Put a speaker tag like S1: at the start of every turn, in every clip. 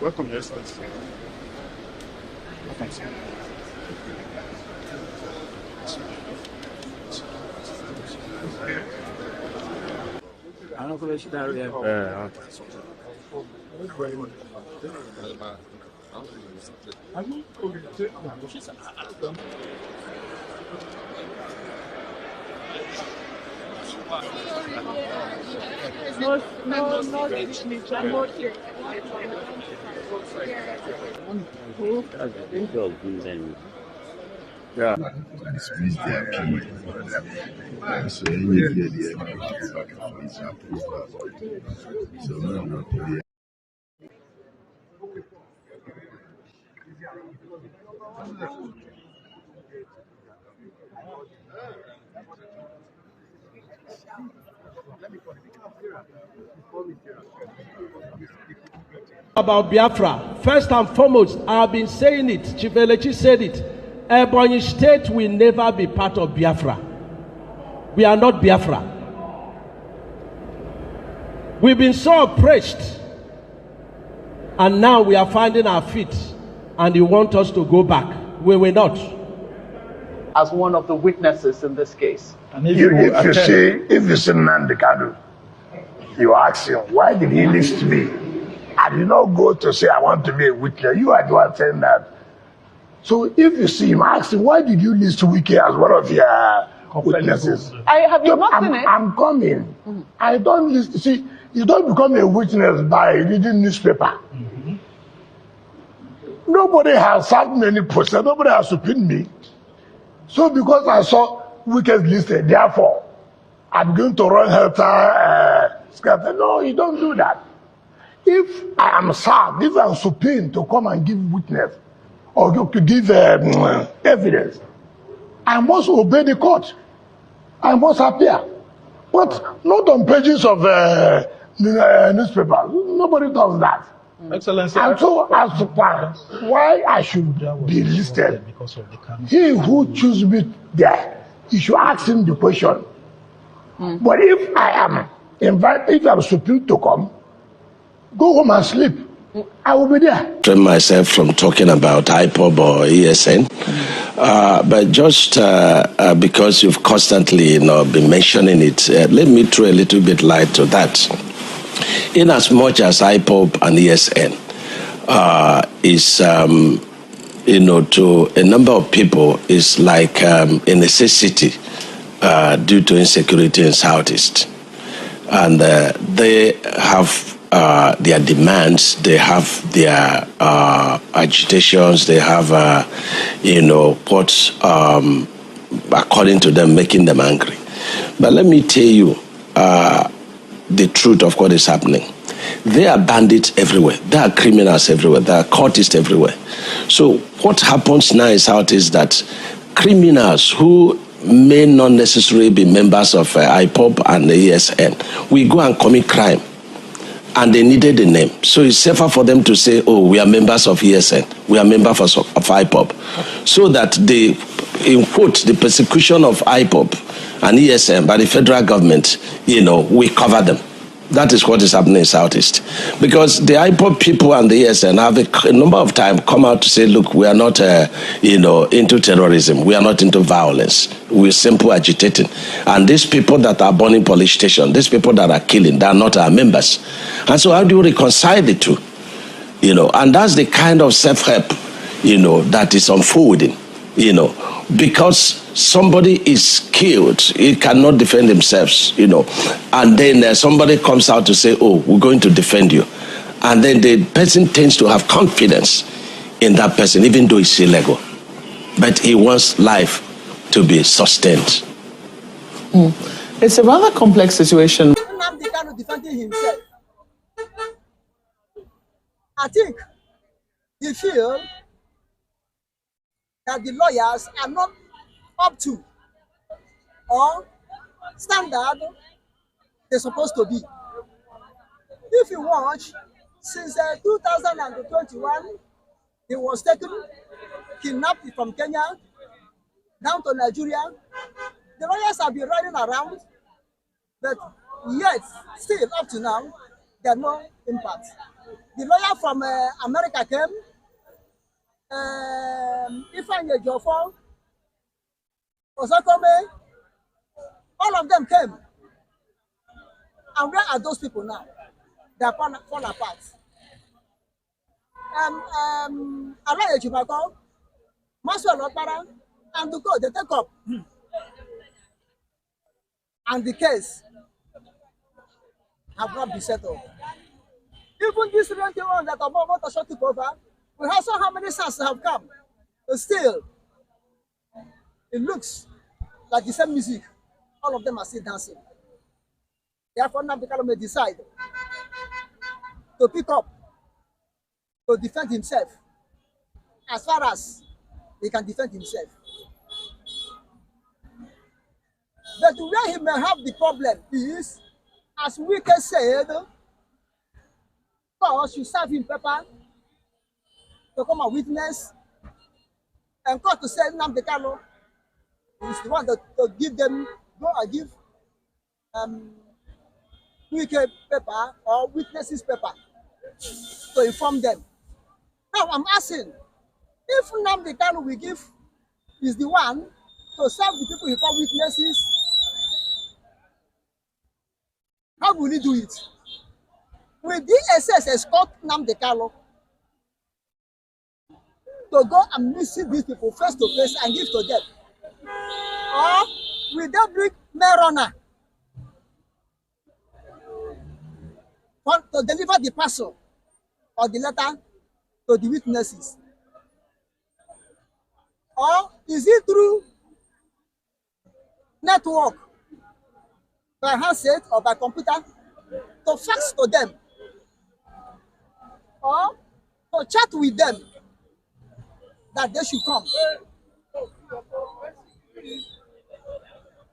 S1: Welcome, Your Excellency. Thanks. I don't know if you that yet. Yeah.
S2: Dismiss their plea for them. So any day they have to back and forth is approved. So no, not to be.
S3: About Biafra, first and foremost, I've been saying it. Chief Elechi said it. Ebonyi State will never be part of Biafra. We are not Biafra. We've been so oppressed, and now we are finding our feet, and you want us to go back. We will not.
S4: As one of the witnesses in this case.
S2: If you see NNAMDI KANU, you ask him, why did he list me? I did not go to say I want to be a witness. You are the one saying that. So if you see him, ask him, why did you list Wike as one of your witnesses?
S4: Have you not seen it?
S2: I'm coming. Mm-hmm. I don't list. See, you don't become a witness by reading newspaper. Mm-hmm. Nobody has served me any process. Nobody has subpoenaed me. So because I saw Wike's listed, therefore, I'm going to run helter skelter. No, you don't do that. If I am served, if I'm subpoenaed to come and give witness or to give evidence, I must obey the court. I must appear. But not on pages of newspaper. Nobody does that.
S1: Excellency.
S2: And so as to why I should be listed, he who chooses me there, you should ask him the question. But if I am invited, if I'm supposed to come, go home and sleep. I will be there.
S5: Restrain myself from talking about IPOB or ESN, but just because you've constantly, been mentioning it, let me throw a little bit light to that. In as much as IPOB and ESN is, to a number of people, is like a necessity due to insecurity in Southeast, and they have their demands, they have their agitations, they have, what's according to them making them angry. But let me tell you the truth of what is happening. There are bandits everywhere. There are criminals everywhere. There are cultists everywhere. So what happens now in South is that criminals who may not necessarily be members of IPOB and the ESN, we go and commit crime. And they needed a name. So it's safer for them to say, oh, we are members of ESN, we are members of IPOB. So that they, in quote, the persecution of IPOB and ESN by the federal government, we cover them. That is what is happening in Southeast. Because the IPOB people and the ESN have a number of times come out to say, look, we are not, into terrorism. We are not into violence. We're simply agitating. And these people that are burning police stations, these people that are killing, they are not our members. And so how do you reconcile the two? And that's the kind of self-help, that is unfolding, because somebody is killed, he cannot defend himself, and then somebody comes out to say, oh, we're going to defend you. And then the person tends to have confidence in that person, even though it's illegal. But he wants life to be sustained.
S4: It's a rather complex situation.
S6: NNAMDI KANU defending himself. I think he feels that the lawyers are not up to or standard they're supposed to be. If you watch, since 2021, he was taken, kidnapped from Kenya down to Nigeria. The lawyers have been running around, but yet, still up to now, There's no impact. The lawyer from America came. Ifeanyi Ejiofor, Osakome, all of them came. And where are those people now? They are fall apart. Alaye Chibako, Maxwell Okpara, and Duko, they take up. And the case have not been settled. Even this 21 that are about to shut it over, we have saw how many sons have come. But still, it looks like the same music. All of them are still dancing. Therefore, NNAMDI KANU may decide to pick up, to defend himself, as far as he can defend himself. But where he may have the problem is, as Wike said, God should serve him paper to come and witness, and God to say NNAMDI KANU is the one to give them, go and give Wike paper or witnesses paper to inform them. Now I'm asking, if NNAMDI KANU will give, is the one to serve the people he call witnesses, how will he do it? Will DSS escort NNAMDI KANU to go and visit these people face to face and give to them? Or will they bring Merona to deliver the parcel or the letter to the witnesses? Or is it through network, by handset or by computer, to fax to them, or to chat with them that they should come,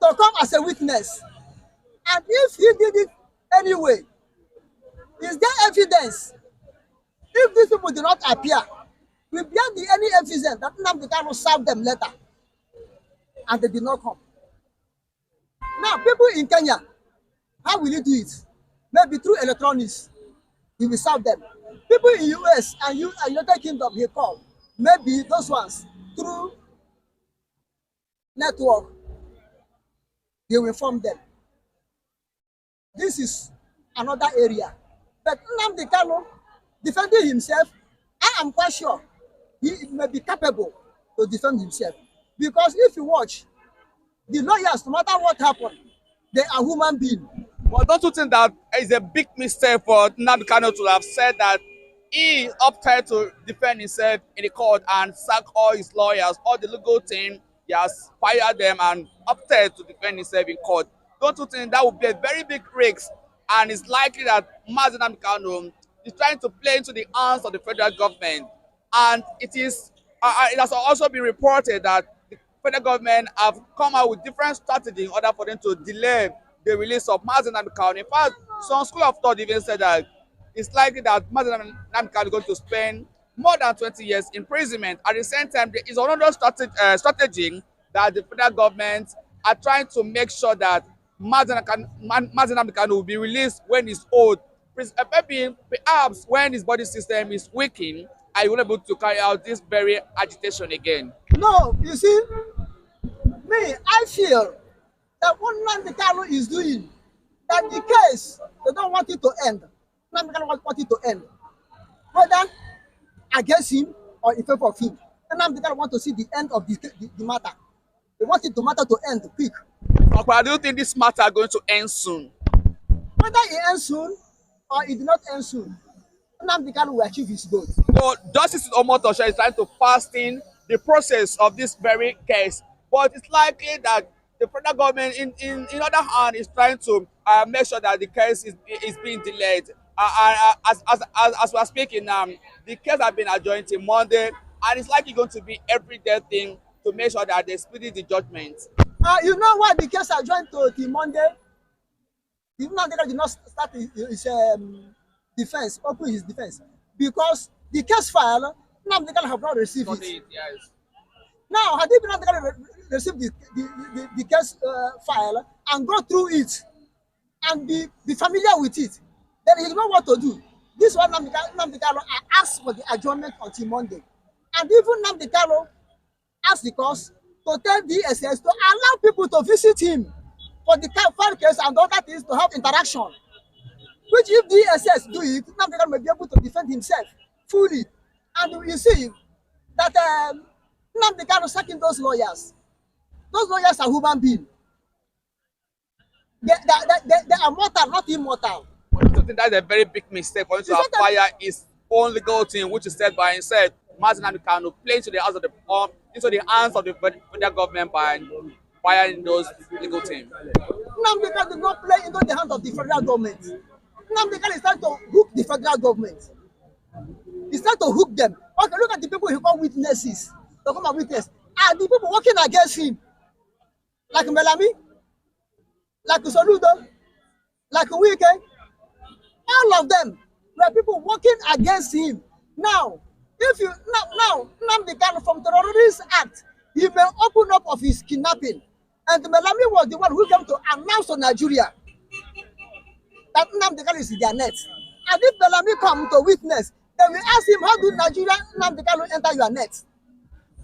S6: to come as a witness? And if he did it anyway, is there evidence? If these people do not appear, will there be any evidence that NNAMDI KANU served them letter and they did not come? Now, people in Kenya, how will he do it? Maybe through electronics, he will serve them. People in US and United Kingdom, he called. Maybe those ones through network, he will inform them. This is another area. But NNAMDI KANU, defending himself, I am quite sure he may be capable to defend himself. Because if you watch, the lawyers, no matter what happened, they are human beings.
S7: But don't you think that it's a big mistake for NNAMDI KANU to have said that he opted to defend himself in the court and sack all his lawyers, all the legal team, he has fired them and opted to defend himself in court? Don't you think that would be a very big risk? And it's likely that NNAMDI KANU is trying to play into the hands of the federal government. And it has also been reported that the federal government have come out with different strategies in order for them to delay the release of NNAMDI KANU. In fact, some school of thought even said that it's likely that NNAMDI KANU is going to spend more than 20 years imprisonment. At the same time, there is another strategy that the federal government are trying to make sure that NNAMDI KANU will be released when he's old. Perhaps when his body system is weakening, are you able to carry out this very agitation again?
S6: No, you see, me, I feel that what NNAMDI KANU is doing, that the case, they don't want it to end. NNAMDI KANU want it to end, whether against him or in favor of him. NNAMDI KANU want to see the end of the matter. They want the matter to end quick.
S7: But I don't think this matter is going to end soon.
S6: Whether it ends soon or it did not end soon, NNAMDI KANU will achieve his goal.
S7: So Justice Omotosha is trying to fasten the process of this very case, but it's likely that the federal government, in other hand, is trying to make sure that the case is being delayed. As we are speaking now, the case has been adjourned till Monday, and it's likely going to be everyday thing to make sure that they speed the judgment.
S6: You know why the case adjourned till Monday? The NNAMDI did not start his defense, open his defense, because the case file, NNAMDI have not received it.
S7: Yes.
S6: Now, had NNAMDI received the case file and go through it and be familiar with it, Then he did not want to do. This one, Nnamdi Kanu asked for the adjournment until Monday. And even Nnamdi Kanu asked the courts to tell DSS to allow people to visit him for the file case and other things to have interaction. Which if DSS do it, Nnamdi Kanu may be able to defend himself fully. And you see that Nnamdi Kanu sacking those lawyers. Those lawyers are human beings. They are mortal, not immortal.
S7: I think that's a very big mistake for him to acquire his own legal team, which is said by himself, Nnamdi Kanu, playing into the hands of the federal government by acquiring those legal teams.
S6: Nnamdi Kanu did not play into the hands of the federal government. Nnamdi Kanu is trying to hook the federal government. He's trying to hook them. Okay, look at the people he called witnesses. To come and witness. And the people working against him, like Melami, like Soludo, like Wike, all of them were people working against him. Now, if you now Nnamdi Kanu from Terrorist Act, he may open up of his kidnapping. And Melami was the one who came to announce to Nigeria that Nnamdi Kanu is in their net. And if Melami come to witness, then we ask him, how do Nnamdi Kanu enter your net?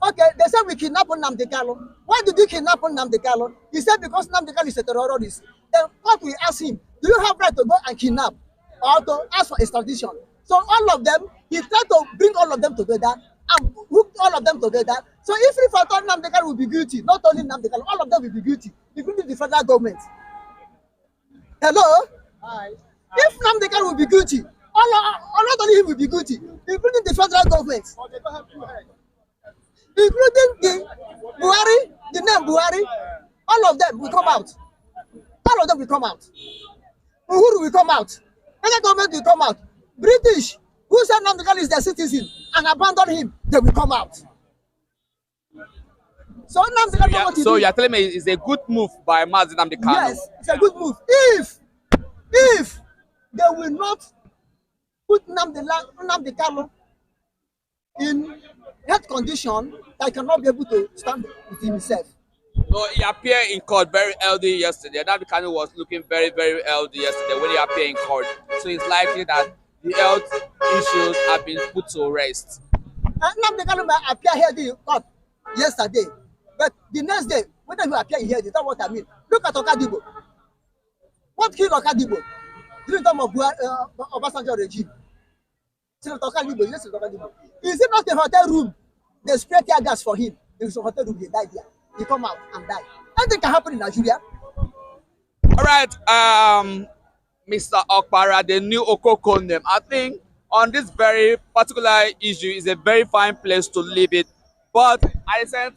S6: Okay, they said we kidnapped Nnamdi Kanu. Why did you kidnap Nnamdi Kanu? He said because Nnamdi Kanu is a terrorist. Then what we ask him, do you have right to go and kidnap or to ask for extradition? So all of them, he tried to bring all of them together and hook all of them together. So if we thought Nnamdi Kanu will be guilty, not only Nnamdi Kanu, all of them will be guilty, including the federal government. Hello? Hi. If Nnamdi Kanu will be guilty, not only him will be guilty, including the federal government. Including the Buhari, the name Buhari, all of them will come out. All of them will come out. Uhuru will come out. Any government will come out. British, who said Nnamdi Kanu is their citizen and abandon him, they will come out. So Nnamdi Kanu
S7: So you're telling me it's a good move by Nnamdi Kanu?
S6: Yes, it's a good move. If they will not put Nnamdi Kanu in health condition that he cannot be able to stand with himself.
S7: So he appeared in court very healthy yesterday. Nnamdi Kanu was looking very, very healthy yesterday when he appeared in court. So it's likely that the health issues have been put to rest.
S6: Nnamdi Kanu may appear healthy in court yesterday, but the next day, whether he appear healthy, that's what I mean. Look at Okadibo. What killed Okadibo during the time of Obasanjo regime? Is it not a hotel room? They spray tear gas for him. There is a hotel room, he died there. He come out and die. Anything can happen in Nigeria.
S7: All right, Mr. Okpara, the new Okoko name. I think on this very particular issue is a very fine place to leave it. But at the same time,